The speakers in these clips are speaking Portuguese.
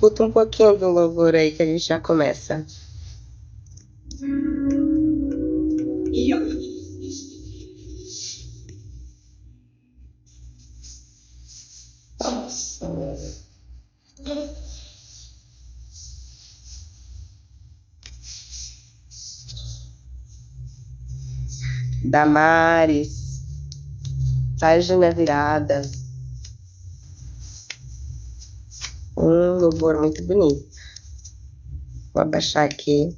escuta um pouquinho do louvor aí que a gente já começa. Damares, página virada. Um louvor muito bonito. Vou abaixar aqui.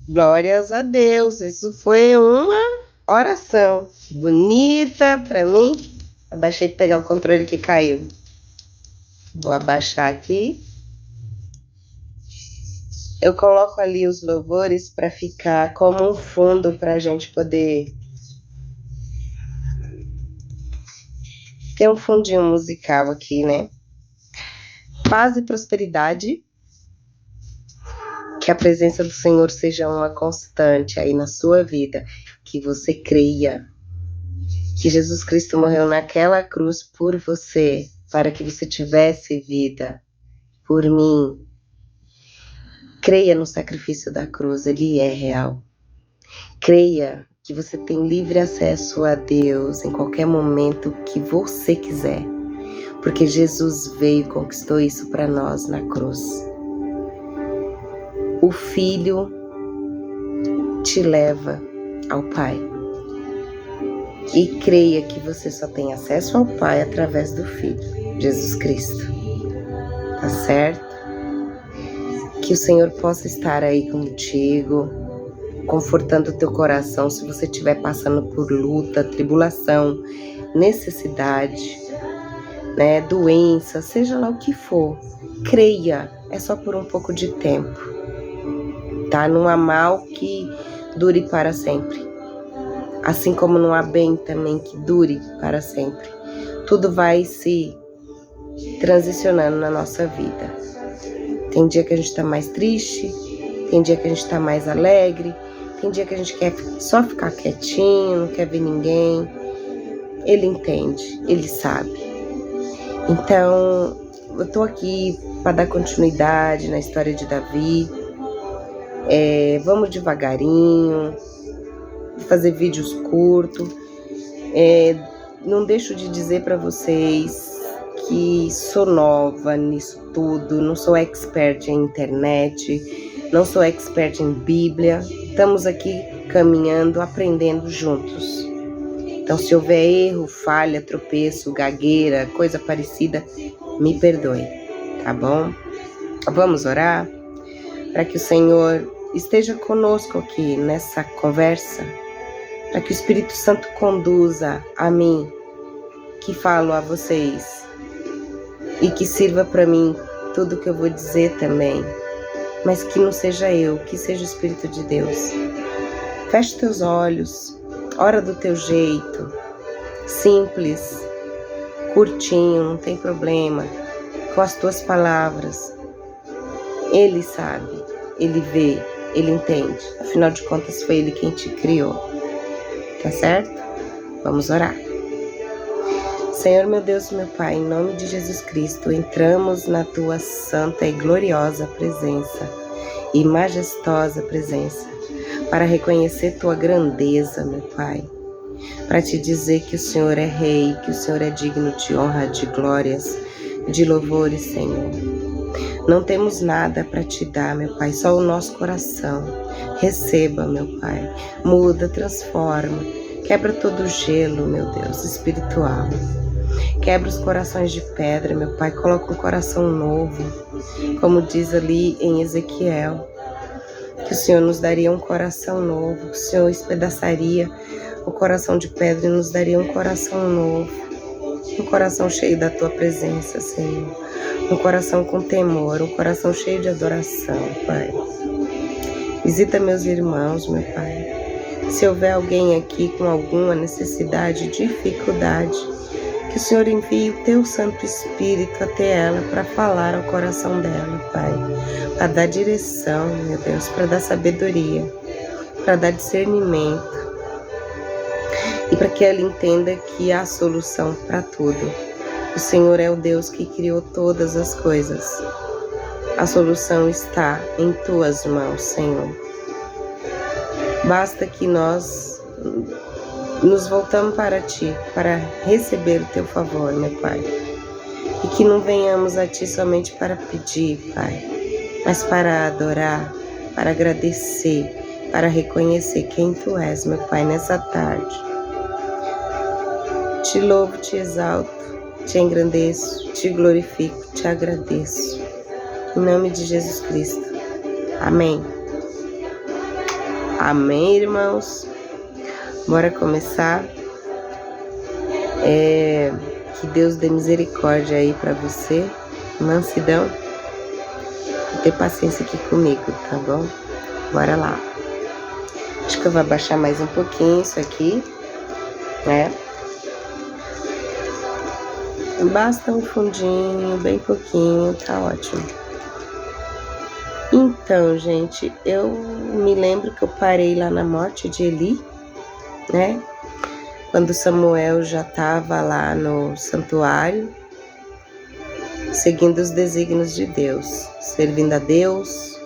Glórias a Deus, isso foi uma oração bonita para mim. Abaixei de pegar o controle que caiu. Vou abaixar aqui. Eu coloco ali os louvores para ficar como um fundo para a gente poder ter um fundinho musical aqui, né? Paz e prosperidade. Que a presença do Senhor seja uma constante aí na sua vida. Que você creia que Jesus Cristo morreu naquela cruz por você, para que você tivesse vida por mim. Creia no sacrifício da cruz, ele é real. Creia que você tem livre acesso a Deus em qualquer momento que você quiser, porque Jesus veio e conquistou isso para nós na cruz. O Filho te leva ao Pai. E creia que você só tem acesso ao Pai através do Filho, Jesus Cristo. Tá certo? Que o Senhor possa estar aí contigo, confortando o teu coração se você estiver passando por luta, tribulação, necessidade, né, doença, seja lá o que for. Creia, é só por um pouco de tempo. Tá? Não há mal que dure para sempre. Assim como não há bem também que dure para sempre. Tudo vai se transicionando na nossa vida. Tem dia que a gente está mais triste, tem dia que a gente está mais alegre, tem dia que a gente quer só ficar quietinho, não quer ver ninguém. Ele entende, ele sabe. Então, eu tô aqui para dar continuidade na história de Davi. Vamos devagarinho, fazer vídeos curtos. Não deixo de dizer para vocês que sou nova nisso tudo, não sou expert em internet, não sou expert em Bíblia. Estamos aqui caminhando, aprendendo juntos. Então, se houver erro, falha, tropeço, gagueira, coisa parecida, me perdoe, tá bom? Vamos orar para que o Senhor esteja conosco aqui nessa conversa, para que o Espírito Santo conduza a mim, que falo a vocês, e que sirva para mim tudo que eu vou dizer também, mas que não seja eu, que seja o Espírito de Deus. Feche teus olhos, ora do teu jeito, simples, curtinho, não tem problema, com as tuas palavras. Ele sabe, ele vê, ele entende. Afinal de contas, foi ele quem te criou. Tá certo? Vamos orar. Senhor meu Deus, meu Pai, em nome de Jesus Cristo, entramos na Tua santa e gloriosa presença e majestosa presença para reconhecer Tua grandeza, meu Pai, para Te dizer que o Senhor é Rei, que o Senhor é digno de honra, de glórias, de louvores, Senhor. Não temos nada para Te dar, meu Pai, só o nosso coração. Receba, meu Pai, muda, transforma, quebra todo o gelo, meu Deus, espiritual. Quebra os corações de pedra, meu Pai, coloca um coração novo, como diz ali em Ezequiel, que o Senhor nos daria um coração novo, que o Senhor espedaçaria o coração de pedra e nos daria um coração novo, um coração cheio da Tua presença, Senhor, um coração com temor, um coração cheio de adoração, Pai. Visita meus irmãos, meu Pai. Se houver alguém aqui com alguma necessidade, dificuldade, que o Senhor envie o Teu Santo Espírito até ela para falar ao coração dela, Pai. Para dar direção, meu Deus, para dar sabedoria, para dar discernimento. E para que ela entenda que há solução para tudo. O Senhor é o Deus que criou todas as coisas. A solução está em Tuas mãos, Senhor. Basta que nós nos voltamos para Ti, para receber o Teu favor, meu Pai. E que não venhamos a Ti somente para pedir, Pai, mas para adorar, para agradecer, para reconhecer quem Tu és, meu Pai, nessa tarde. Te louvo, Te exalto, Te engrandeço, Te glorifico, Te agradeço. Em nome de Jesus Cristo. Amém. Amém, irmãos. Bora começar. Que Deus dê misericórdia aí para você, mansidão, e ter paciência aqui comigo, tá bom? Bora lá. Acho que eu vou abaixar mais um pouquinho isso aqui, né? Basta um fundinho, bem pouquinho, tá ótimo. Então, gente, eu me lembro que eu parei lá na morte de Eli, né? Quando Samuel já estava lá no santuário, seguindo os desígnios de Deus, servindo a Deus.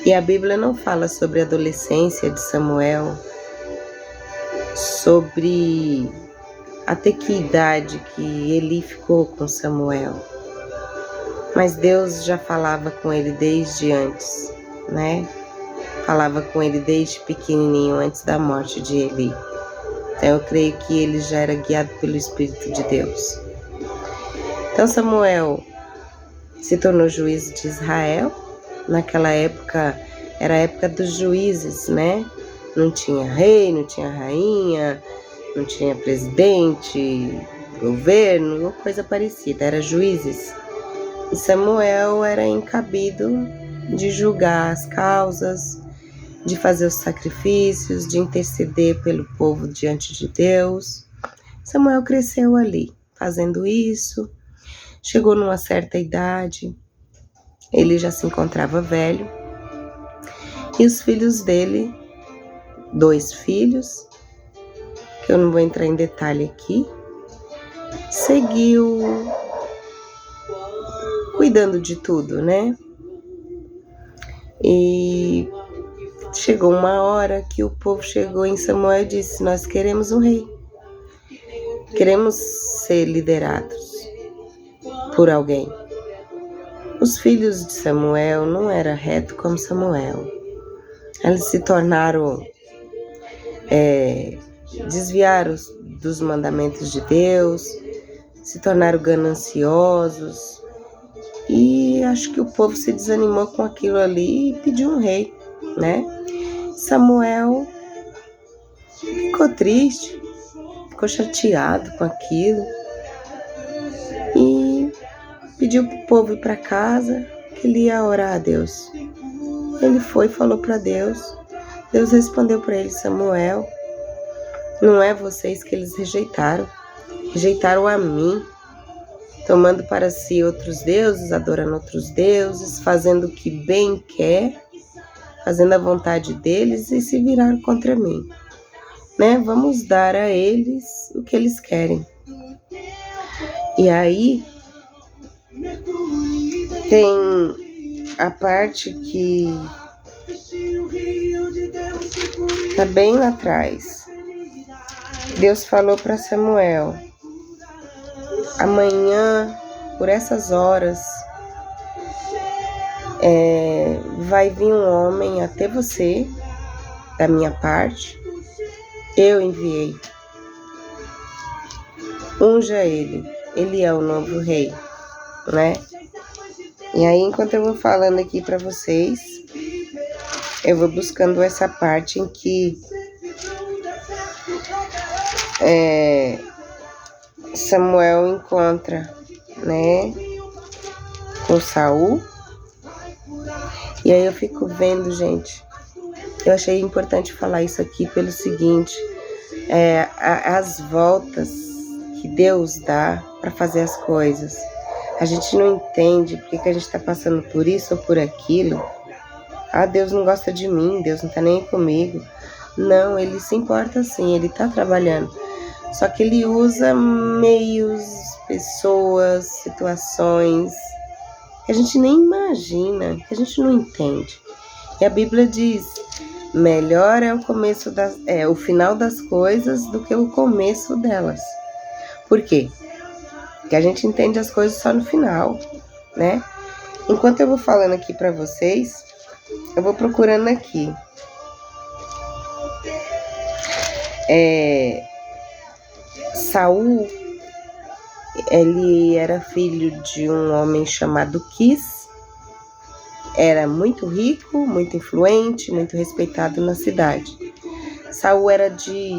E a Bíblia não fala sobre a adolescência de Samuel, sobre até que idade que Eli ficou com Samuel. Mas Deus já falava com ele desde antes, né? Falava com ele desde pequenininho, antes da morte de Eli. Então eu creio que ele já era guiado pelo Espírito de Deus. Então Samuel se tornou juiz de Israel. Naquela época, era a época dos juízes, né? Não tinha rei, não tinha rainha, não tinha presidente, governo, ou coisa parecida, era juízes. E Samuel era incabido de julgar as causas, de fazer os sacrifícios, de interceder pelo povo diante de Deus. Samuel cresceu ali, fazendo isso. Chegou numa certa idade, ele já se encontrava velho. E os filhos dele, 2 filhos, que eu não vou entrar em detalhe aqui, seguiu cuidando de tudo, né? E chegou uma hora que o povo chegou em Samuel e disse: nós queremos um rei. Queremos ser liderados por alguém. Os filhos de Samuel não eram retos como Samuel. Eles se tornaram, desviaram dos mandamentos de Deus, se tornaram gananciosos. E acho que o povo se desanimou com aquilo ali e pediu um rei, né? Samuel ficou triste, ficou chateado com aquilo e pediu para o povo ir para casa, que ele ia orar a Deus. Ele foi e falou para Deus. Deus respondeu para ele: Samuel, não é vocês que eles rejeitaram a mim, tomando para si outros deuses, adorando outros deuses, fazendo o que bem quer, fazendo a vontade deles, e se viraram contra mim. né? Vamos dar a eles o que eles querem. E aí tem a parte que tá bem lá atrás. Deus falou para Samuel: amanhã, por essas horas, vai vir um homem até você, da minha parte. Eu enviei. Unja ele. Ele é o novo rei, né? E aí, enquanto eu vou falando aqui para vocês, eu vou buscando essa parte em que Samuel encontra, né, com Saul. E aí eu fico vendo, gente, eu achei importante falar isso aqui pelo seguinte: as voltas que Deus dá para fazer as coisas. A gente não entende porque que a gente está passando por isso ou por aquilo. Ah, Deus não gosta de mim, Deus não tá nem aí comigo. Não, Ele se importa sim, Ele tá trabalhando. Só que Ele usa meios, pessoas, situações que a gente nem imagina, que a gente não entende. E a Bíblia diz: melhor é o final das coisas do que o começo delas. Por quê? Porque a gente entende as coisas só no final, né? Enquanto eu vou falando aqui para vocês, eu vou procurando aqui. Saul, ele era filho de um homem chamado Quis. Era muito rico, muito influente, muito respeitado na cidade. Saul era de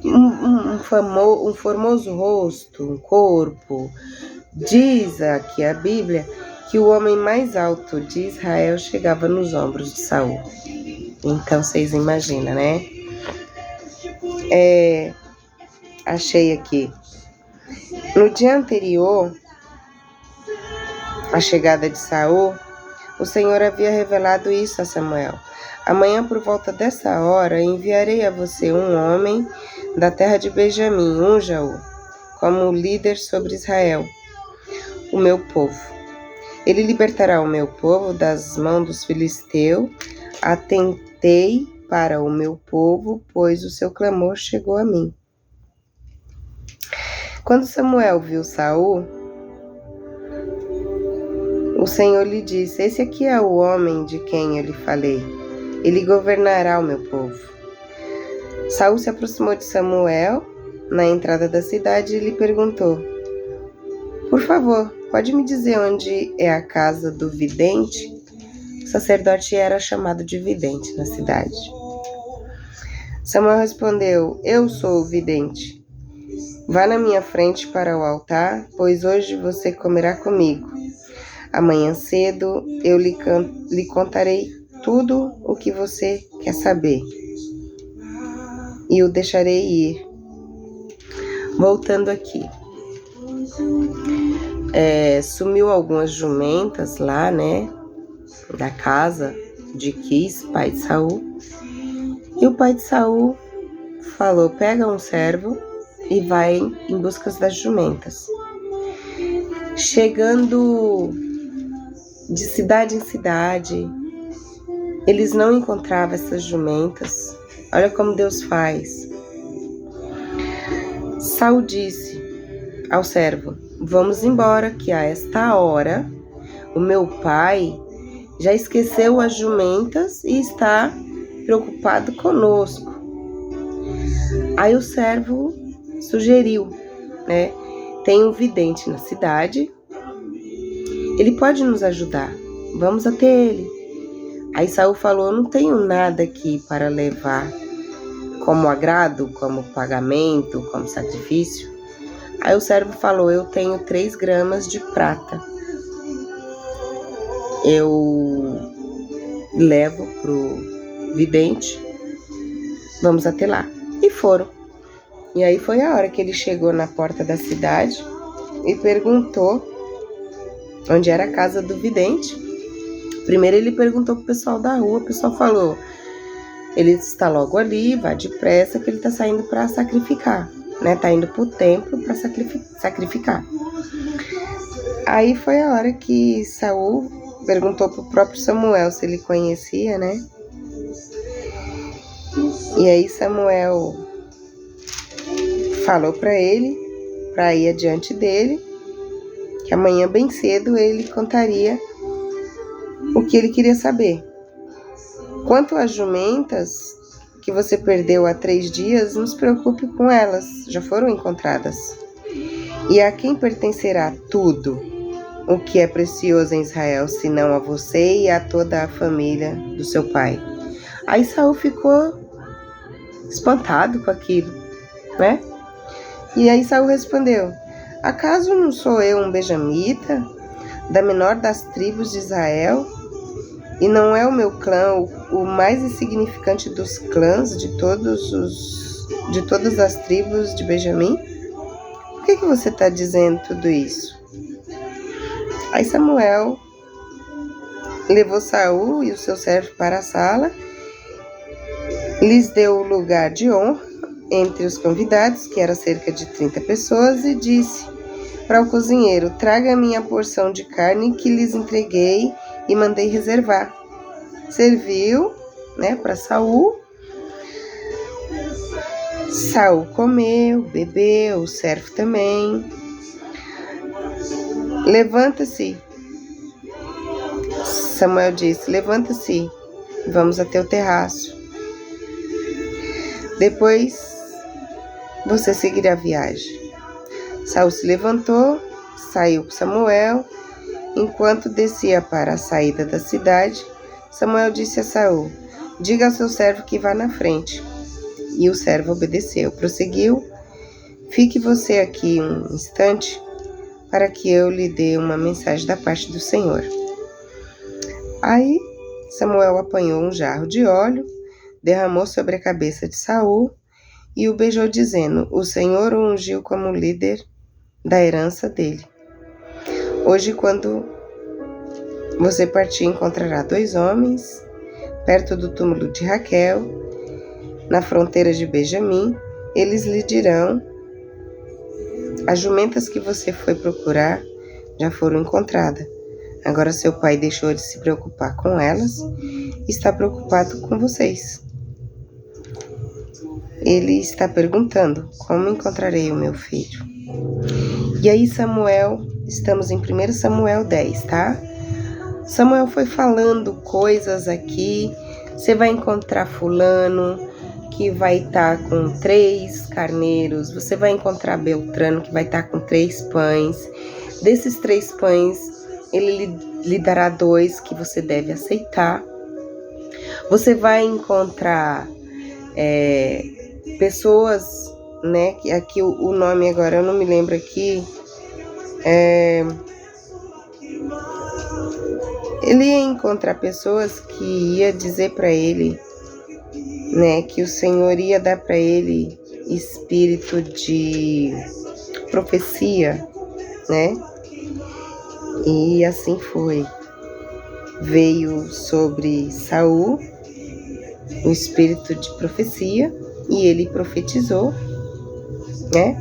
um formoso rosto, um corpo. Diz aqui a Bíblia que o homem mais alto de Israel chegava nos ombros de Saul. Então vocês imaginam, né? Achei aqui. No dia anterior à chegada de Saul, o Senhor havia revelado isso a Samuel: amanhã, por volta dessa hora, enviarei a você um homem da terra de Benjamim. Unja-o como líder sobre Israel, o meu povo. Ele libertará o meu povo das mãos dos filisteus. Atentei para o meu povo, pois o seu clamor chegou a mim. Quando Samuel viu Saul, o Senhor lhe disse: esse aqui é o homem de quem eu lhe falei. Ele governará o meu povo. Saul se aproximou de Samuel na entrada da cidade e lhe perguntou: por favor, pode me dizer onde é a casa do vidente? O sacerdote era chamado de vidente na cidade. Samuel respondeu: eu sou o vidente. Vá na minha frente para o altar, pois hoje você comerá comigo. Amanhã cedo eu lhe contarei tudo o que você quer saber e o deixarei ir. Voltando aqui. Sumiu algumas jumentas lá, né, da casa de Quis, pai de Saul. E o pai de Saul falou: pega um servo e vai em busca das jumentas. Chegando de cidade em cidade, eles não encontravam essas jumentas. Olha como Deus faz. Saul disse ao servo: vamos embora, que a esta hora o meu pai já esqueceu as jumentas e está preocupado conosco. Aí o servo sugeriu, né? Tem um vidente na cidade, ele pode nos ajudar, vamos até ele. Aí Saul falou: não tenho nada aqui para levar como agrado, como pagamento, como sacrifício. Aí o servo falou: eu tenho 3 gramas de prata. Eu levo pro vidente, vamos até lá. E foram. E aí foi a hora que ele chegou na porta da cidade e perguntou onde era a casa do vidente. Primeiro ele perguntou pro pessoal da rua, o pessoal falou: Ele está logo ali, vai depressa que ele está saindo para sacrificar, né? Está indo para o templo para sacrificar. Aí foi a hora que Saul perguntou para o próprio Samuel se ele conhecia, né? E aí Samuel falou para ele, para ir adiante dele, que amanhã bem cedo ele contaria o que ele queria saber. Quanto às jumentas que você perdeu há 3 dias, não se preocupe com elas, já foram encontradas. E a quem pertencerá tudo o que é precioso em Israel, senão a você e a toda a família do seu pai? Aí Saul ficou espantado com aquilo, né? E aí Saul respondeu: acaso não sou eu um benjamita, da menor das tribos de Israel? E não é o meu clã o mais insignificante dos clãs de todas as tribos de Benjamim? Por que você está dizendo tudo isso? Aí Samuel levou Saul e o seu servo para a sala, lhes deu o lugar de honra entre os convidados, que era cerca de 30 pessoas, e disse para o cozinheiro: traga a minha porção de carne que lhes entreguei e mandei reservar. Serviu, né, para Saul. Saul comeu, bebeu, o servo também. Levanta-se. Samuel disse: levanta-se, vamos até o terraço. Depois você seguirá a viagem. Saul se levantou, saiu com Samuel. Enquanto descia para a saída da cidade, Samuel disse a Saul: diga ao seu servo que vá na frente. E o servo obedeceu. Prosseguiu: fique você aqui um instante para que eu lhe dê uma mensagem da parte do Senhor. Aí Samuel apanhou um jarro de óleo, derramou sobre a cabeça de Saul e o beijou, dizendo: o Senhor o ungiu como líder da herança dele. Hoje, quando você partir, encontrará 2 homens perto do túmulo de Raquel, na fronteira de Benjamim. Eles lhe dirão: as jumentas que você foi procurar já foram encontradas. Agora seu pai deixou de se preocupar com elas e está preocupado com vocês. Ele está perguntando: como encontrarei o meu filho? E aí estamos em 1 Samuel 10, tá? Samuel foi falando coisas aqui. Você vai encontrar fulano que vai estar com 3 carneiros. Você vai encontrar Beltrano que vai estar com 3 pães. Desses 3 pães, ele lhe dará 2 que você deve aceitar. Você vai encontrar pessoas, né? Que aqui o nome agora eu não me lembro aqui. Ele ia encontrar pessoas que ia dizer para ele, né, que o Senhor ia dar para ele espírito de profecia, né? E assim foi. Veio sobre Saul o espírito de profecia e ele profetizou, né?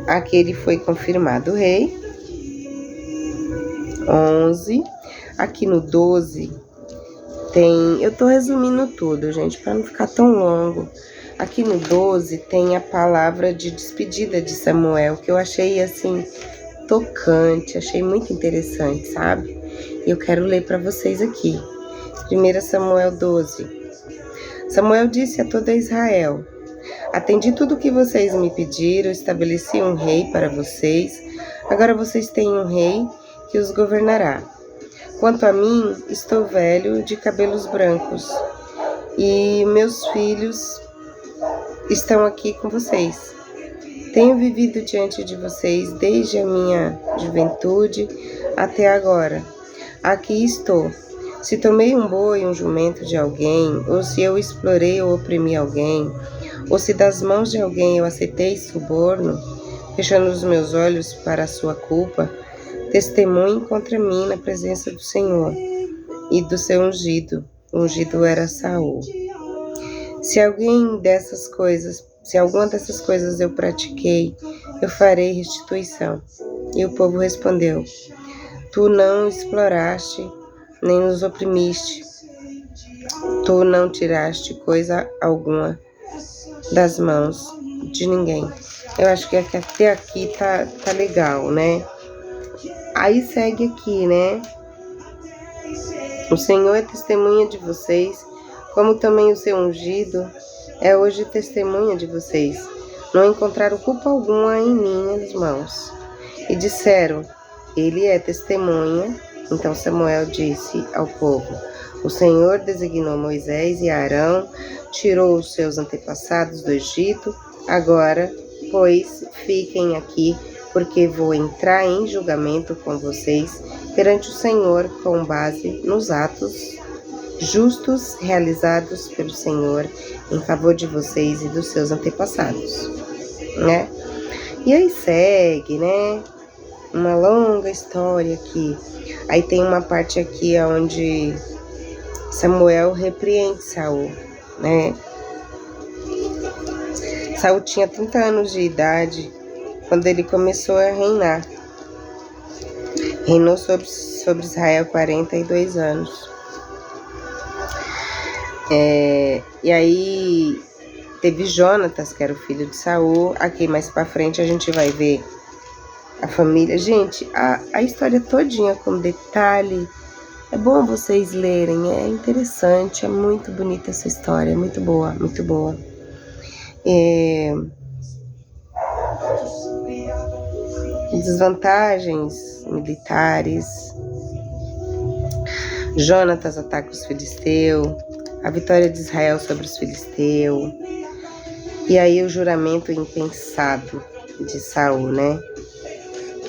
Aqui ele foi confirmado rei. 11. Aqui no 12 tem... Eu tô resumindo tudo, gente, para não ficar tão longo. Aqui no 12 tem a palavra de despedida de Samuel, que eu achei, assim, tocante, achei muito interessante, sabe? E eu quero ler para vocês aqui. 1 Samuel 12. Samuel disse a toda Israel: atendi tudo o que vocês me pediram, estabeleci um rei para vocês. Agora vocês têm um rei que os governará. Quanto a mim, estou velho, de cabelos brancos, e meus filhos estão aqui com vocês. Tenho vivido diante de vocês desde a minha juventude até agora. Aqui estou. Se tomei um boi, um jumento de alguém, ou se eu explorei ou oprimi alguém, ou se das mãos de alguém eu aceitei suborno, fechando os meus olhos para a sua culpa, testemunhe contra mim na presença do Senhor e do seu ungido, o ungido era Saul. Se alguma dessas coisas eu pratiquei, eu farei restituição. E o povo respondeu: Tu não exploraste, nem nos oprimiste. Tu não tiraste coisa alguma das mãos de ninguém. Eu acho que até aqui tá legal, né? Aí segue aqui, né? O Senhor é testemunha de vocês, como também o seu ungido é hoje testemunha de vocês. Não encontraram culpa alguma em minhas mãos. E disseram: Ele é testemunha. Então Samuel disse ao povo: O Senhor designou Moisés e Arão, tirou os seus antepassados do Egito. Agora, pois, fiquem aqui, porque vou entrar em julgamento com vocês perante o Senhor com base nos atos justos realizados pelo Senhor em favor de vocês e dos seus antepassados, né? E aí segue, né? Uma longa história aqui. Aí tem uma parte aqui onde Samuel repreende Saul, né? Saul tinha 30 anos de idade quando ele começou a reinar. Reinou sobre Israel 42 anos. E aí teve Jonatas, que era o filho de Saul. Aqui mais pra frente a gente vai ver a família. Gente, a história todinha com detalhe. É bom vocês lerem, é interessante, é muito bonita essa história, é muito boa, muito boa. Desvantagens militares. Jonatas ataca os filisteus. A vitória de Israel sobre os filisteus. E aí o juramento impensado de Saul, né?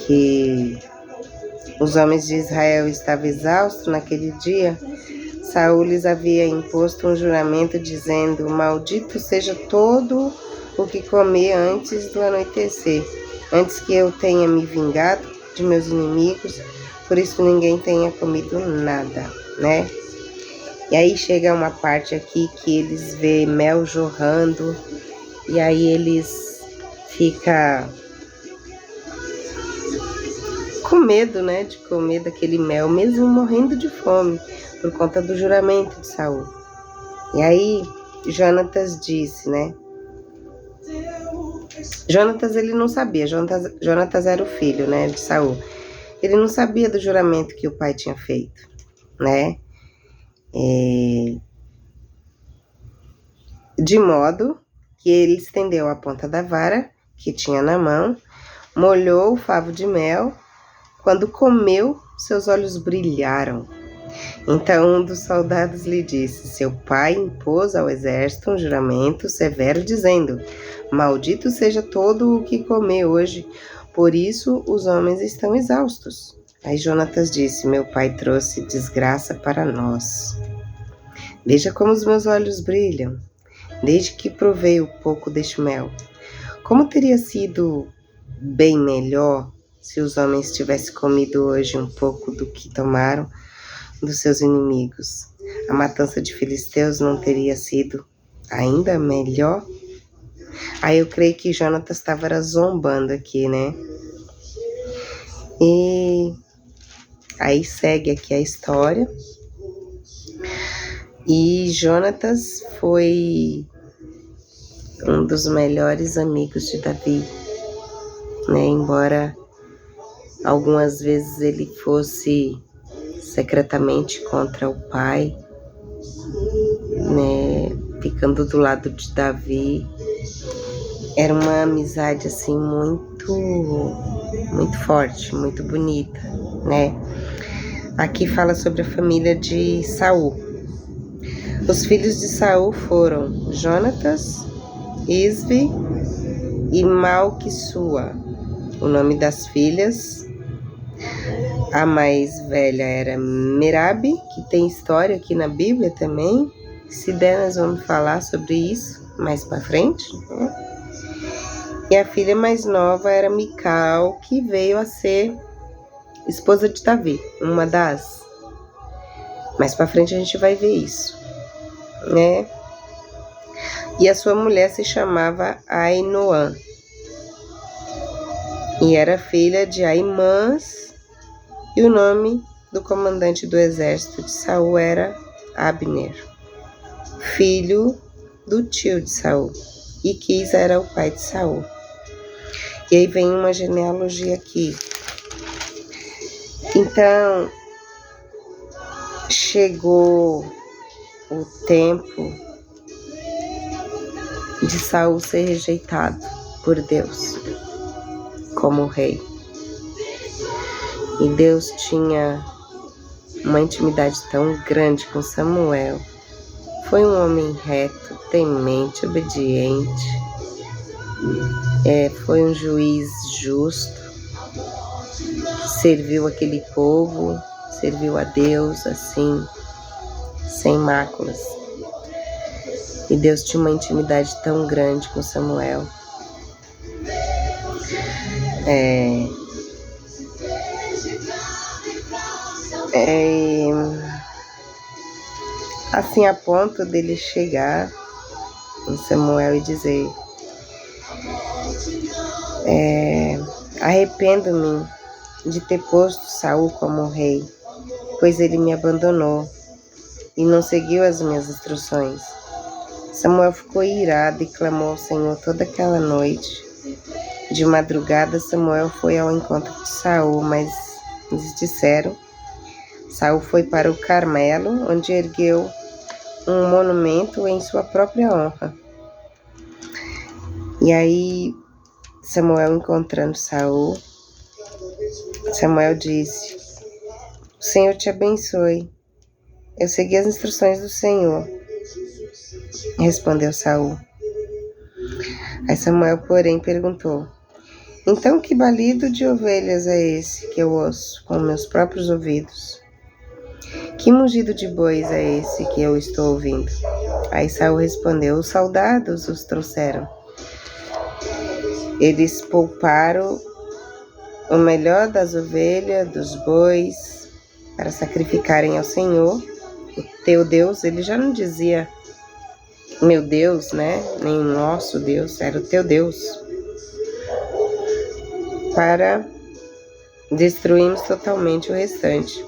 Que os homens de Israel estavam exaustos naquele dia. Saul lhes havia imposto um juramento dizendo: Maldito seja todo o que comer antes do anoitecer, antes que eu tenha me vingado de meus inimigos, por isso ninguém tenha comido nada, né? E aí chega uma parte aqui que eles vê mel jorrando, e aí eles ficam com medo, né, de comer daquele mel, mesmo morrendo de fome, por conta do juramento de Saul. E aí Jonatas disse, né? Jonatas ele não sabia, Jonatas era o filho, né, de Saul. Ele não sabia do juramento que o pai tinha feito, né? De modo que ele estendeu a ponta da vara que tinha na mão, molhou o favo de mel. Quando comeu, seus olhos brilharam. Então um dos soldados lhe disse: Seu pai impôs ao exército um juramento severo, dizendo: Maldito seja todo o que comer hoje, por isso os homens estão exaustos. Aí Jonatas disse: Meu pai trouxe desgraça para nós. Veja como os meus olhos brilham, desde que provei um pouco deste mel. Como teria sido bem melhor se os homens tivessem comido hoje um pouco do que tomaram dos seus inimigos? A matança de filisteus não teria sido ainda melhor? Aí eu creio que Jonatas estava zombando aqui, né? E aí segue aqui a história. E Jonatas foi um dos melhores amigos de Davi, né? Embora algumas vezes ele fosse secretamente contra o pai, né? Ficando do lado de Davi. Era uma amizade assim muito forte, muito bonita, né? Aqui fala sobre a família de Saul. Os filhos de Saul foram Jonatas, Isvi e Malquissua. O nome das filhas, a mais velha era Merabi, que tem história aqui na Bíblia também. Se der, nós vamos falar sobre isso mais para frente, né? E a filha mais nova era Mical, que veio a ser esposa de Davi, uma das Mais pra frente a gente vai ver isso, né? E a sua mulher se chamava Ainoã e era filha de Aimãs, e o nome do comandante do exército de Saul era Abner, filho do tio de Saul, e Quis era o pai de Saul. E aí vem uma genealogia aqui. Então, chegou o tempo de Saul ser rejeitado por Deus como rei. E Deus tinha uma intimidade tão grande com Samuel. Foi um homem reto, temente, obediente. Foi um juiz justo. Serviu aquele povo, serviu a Deus assim, sem máculas. E Deus tinha uma intimidade tão grande com Samuel. Assim, a ponto dele chegar em Samuel e dizer: arrependo-me de ter posto Saul como rei, pois ele me abandonou e não seguiu as minhas instruções. Samuel ficou irado e clamou ao Senhor toda aquela noite. De madrugada, Samuel foi ao encontro de Saul, mas eles disseram: Saul foi para o Carmelo, onde ergueu um monumento em sua própria honra. E aí, Samuel encontrando Saul, Samuel disse: o Senhor te abençoe. Eu segui as instruções do Senhor. Respondeu Saul. Aí Samuel, porém, perguntou: então que balido de ovelhas é esse que eu ouço com meus próprios ouvidos? Que mugido de bois é esse que eu estou ouvindo? Aí Saul respondeu: os soldados os trouxeram. Eles pouparam o melhor das ovelhas, dos bois, para sacrificarem ao Senhor, o teu Deus. Ele já não dizia meu Deus, né? Nem nosso Deus, era o teu Deus. Para destruirmos totalmente o restante.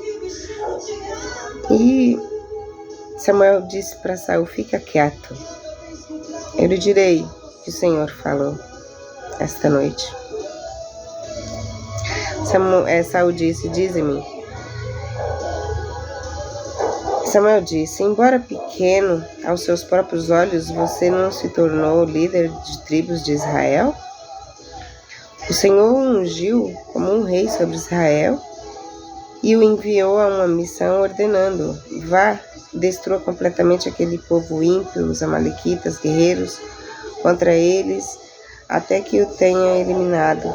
E Samuel disse para Saul: fica quieto. Eu lhe direi o que o Senhor falou esta noite. Saul disse: dize-me. Samuel disse: embora pequeno aos seus próprios olhos, você não se tornou líder de tribos de Israel? O Senhor o ungiu como um rei sobre Israel e o enviou a uma missão ordenando: vá, destrua completamente aquele povo ímpio, os amalequitas, guerreiros contra eles, até que o tenha eliminado.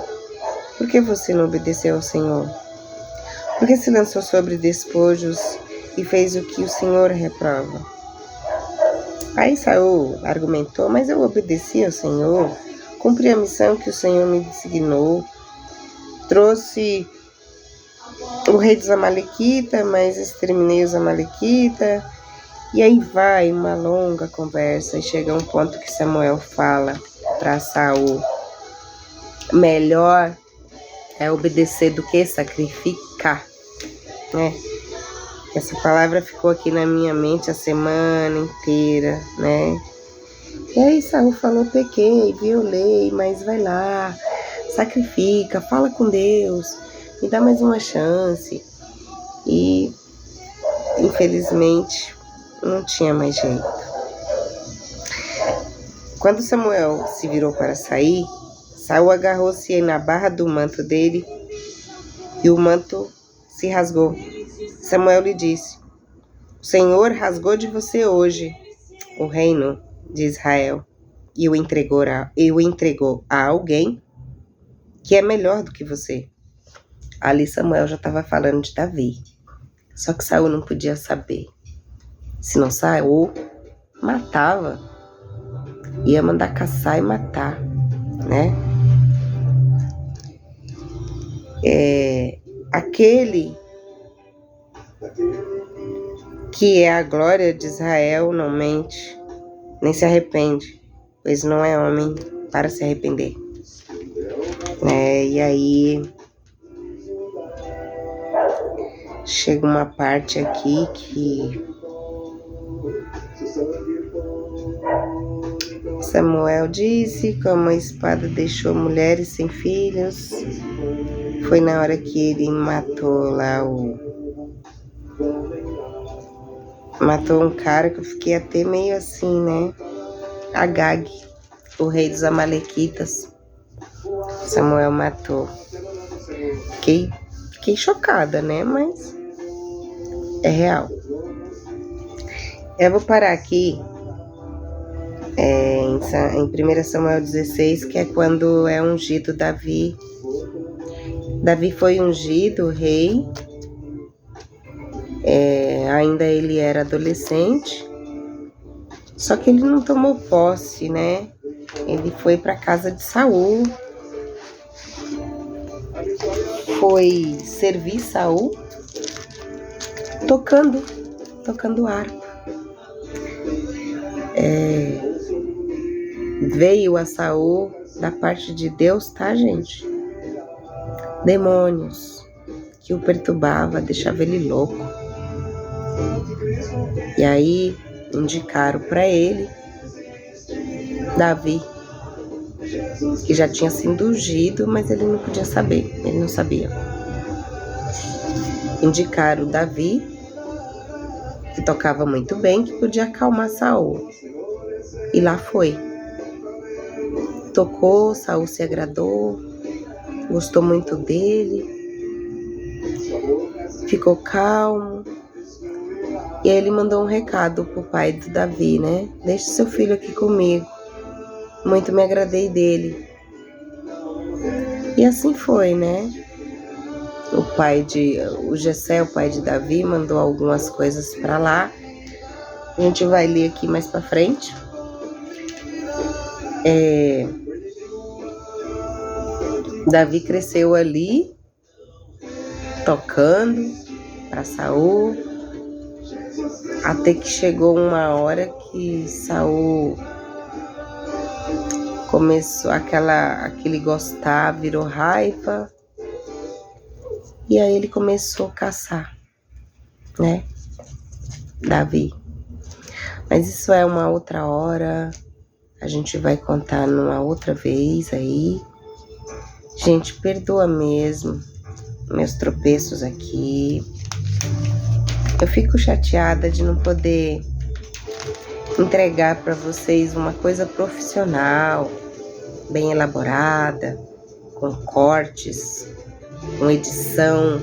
Por que você não obedeceu ao Senhor? Por que se lançou sobre despojos e fez o que o Senhor reprova? Aí Saul argumentou: mas eu obedeci ao Senhor, cumpri a missão que o Senhor me designou, trouxe o rei dos amalequitas, mas exterminei os amalequitas. E aí vai uma longa conversa e chega um ponto que Samuel fala para Saul: melhor é obedecer do que sacrificar, né? Essa palavra ficou aqui na minha mente a semana inteira, né? E aí Saul falou: pequei, violei, mas vai lá, sacrifica, fala com Deus, me dá mais uma chance. E infelizmente não tinha mais jeito. Quando Samuel se virou para sair, Saul agarrou-se na barra do manto dele e o manto se rasgou. Samuel lhe disse: o Senhor rasgou de você hoje o reino de Israel e o entregou a alguém que é melhor do que você. Ali Samuel já estava falando de Davi. Só que Saul não podia saber. Se não Saul matava, ia mandar caçar e matar, né? Aquele que é a glória de Israel, não mente, nem se arrepende, pois não é homem para se arrepender. E aí chega uma parte aqui que Samuel disse: como a espada deixou mulheres sem filhos. Foi na hora que ele matou um cara que eu fiquei até meio assim, né? Agag, o rei dos amalequitas. Samuel matou. Fiquei chocada, né? Mas é real. Eu vou parar aqui em 1 Samuel 16, que é quando é ungido Davi. Davi foi ungido rei, ainda ele era adolescente, só que ele não tomou posse, né? Ele foi para a casa de Saul, foi servir Saul tocando harpa. Veio a Saul da parte de Deus, tá, gente? Demônios que o perturbava, deixava ele louco. E aí indicaram para ele Davi, que já tinha sido ungido, mas ele não podia saber, ele não sabia. Indicaram Davi, que tocava muito bem, que podia acalmar Saul. E lá foi. Tocou, Saul se agradou, gostou muito dele, ficou calmo. E aí ele mandou um recado pro pai do Davi, né? Deixe seu filho aqui comigo. Muito me agradei dele. E assim foi, né? O Jessé, o pai de Davi, mandou algumas coisas para lá. A gente vai ler aqui mais para frente. Davi cresceu ali, tocando para Saul, até que chegou uma hora que Saul começou aquele gostar, virou raiva, e aí ele começou a caçar, né, Davi. Mas isso é uma outra hora, a gente vai contar numa outra vez aí. Gente, perdoa mesmo meus tropeços aqui. Eu fico chateada de não poder entregar para vocês uma coisa profissional, bem elaborada, com cortes, com edição,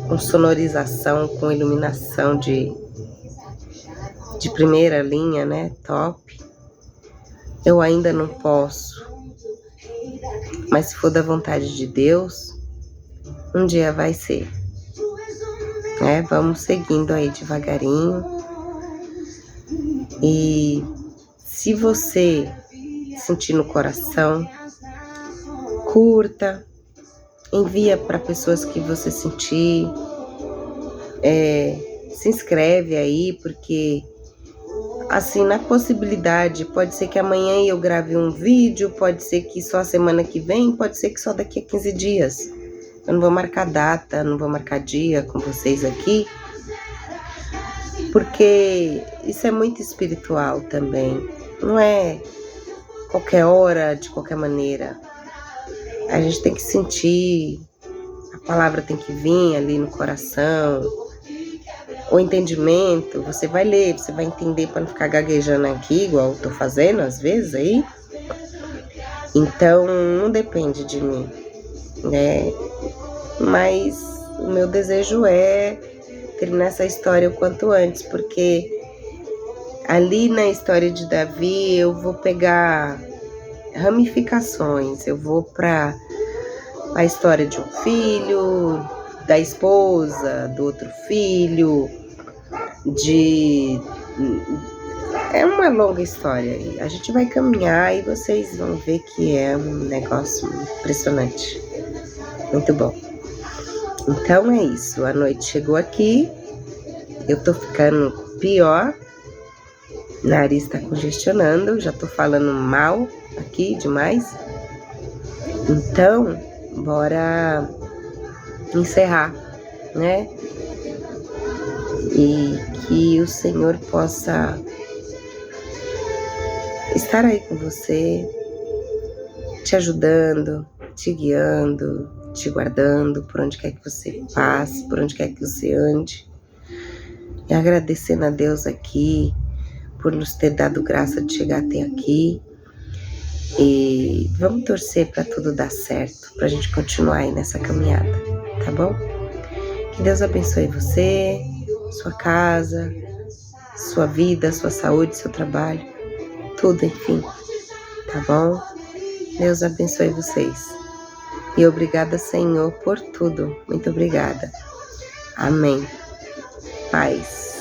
com sonorização, com iluminação de primeira linha, né? Top. Eu ainda não posso. Mas se for da vontade de Deus, um dia vai ser. Vamos seguindo aí devagarinho. E se você sentir no coração, curta, envia para pessoas que você sentir. Se inscreve aí, porque assim, na possibilidade, pode ser que amanhã eu grave um vídeo, pode ser que só a semana que vem, pode ser que só daqui a 15 dias. Eu não vou marcar data, não vou marcar dia com vocês aqui, porque isso é muito espiritual também. Não é qualquer hora, de qualquer maneira. A gente tem que sentir, a palavra tem que vir ali no coração. O entendimento, você vai ler, você vai entender para não ficar gaguejando aqui, igual eu tô fazendo às vezes aí. Então, não depende de mim, né? Mas o meu desejo é terminar essa história o quanto antes, porque ali na história de Davi eu vou pegar ramificações, eu vou para a história de um filho, da esposa, do outro filho, é uma longa história. A gente vai caminhar e vocês vão ver que é um negócio impressionante. Muito bom. Então é isso, a noite chegou aqui Eu tô ficando pior, nariz tá congestionando, já tô falando mal aqui demais. Então, bora encerrar, né? E que o Senhor possa estar aí com você, te ajudando, te guiando, te guardando por onde quer que você passe, por onde quer que você ande. E agradecendo a Deus aqui por nos ter dado graça de chegar até aqui. E vamos torcer para tudo dar certo, para a gente continuar aí nessa caminhada, tá bom? Que Deus abençoe você, sua casa, sua vida, sua saúde, seu trabalho, tudo, enfim, tá bom? Deus abençoe vocês. E obrigada, Senhor, por tudo. Muito obrigada. Amém. Paz.